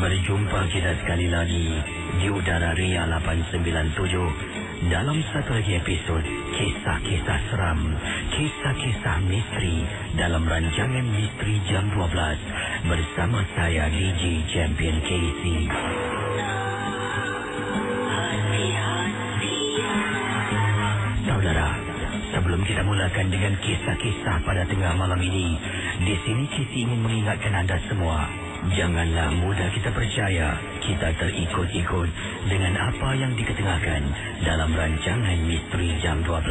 Berjumpa kita sekali lagi di udara Ria 897 dalam satu lagi episod Kisah-Kisah Seram, Kisah-Kisah Misteri dalam rancangan Misteri Jam 12 bersama saya DJ Champion Casey. Saudara, sebelum kita mulakan dengan kisah-kisah pada tengah malam ini, di sini Casey ingin mengingatkan anda semua, janganlah mudah kita percaya kita terikut-ikut dengan apa yang diketengahkan dalam rancangan Misteri Jam 12.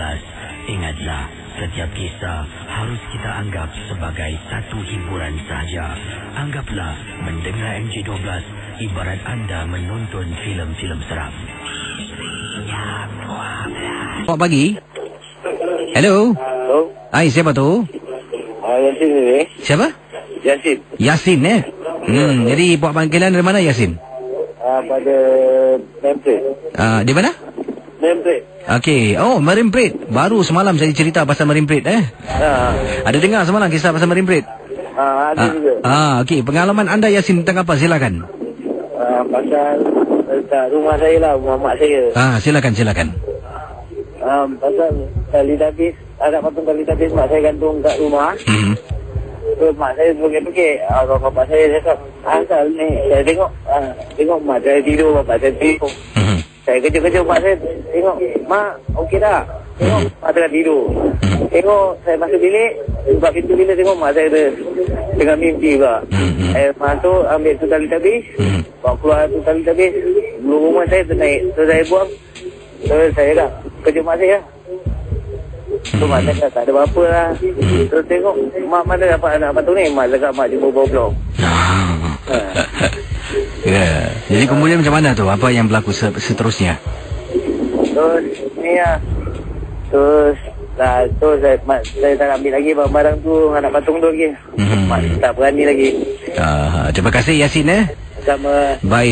Ingatlah, setiap kisah harus kita anggap sebagai satu hiburan sahaja. Anggaplah mendengar MJ12 ibarat anda menonton filem-filem seram. Selamat pagi. Hello. Hello. Hai, siapa tu? Yasin ni. Siapa? Yasin. Yasin Jadi buat panggilan dari mana Yasin? Pada Memplate. Di mana? Memplate. Okey. Oh, Marine Parade. Baru semalam saya cerita pasal Marine Parade Ada dengar semalam kisah pasal Marine Parade? Ada juga. Okey. Pengalaman anda Yasin tentang apa? Silakan. Pasal rumah saya lah, rumah mak saya. Silakan. Pasal tali tapis, ada patung tali tapis mak saya gantung kat rumah. So, mak saya pergi-pergi. Bapak saya cakap, asal ni, saya tengok mak saya tidur, bapak saya tidur. Saya kejut-kejut mak saya, tengok, mak, okey tak? Tengok, mak tengah tidur. Tengok, saya masuk bilik, buka pintu bilik, tengok mak saya tengah mimpi pula. Saya masuk, ambil tu tali tapis, bawa keluar tu tali tapis, belum rumah saya ternaik. So, saya buang. So, saya dah kejut mak saya. So, mak saya tak ada apa-apa lah. So, tengok, mak mana dapat anak patung ni? Mak cakap, mak jumpa bawah blok. Jadi kemudian macam mana tu? Apa yang berlaku seterusnya? Terus, ni lah. Terus saya tak ambil lagi barang-barang tu, anak patung tu lagi. Mak tak berani lagi. Terima kasih Yasin Sama. Baik.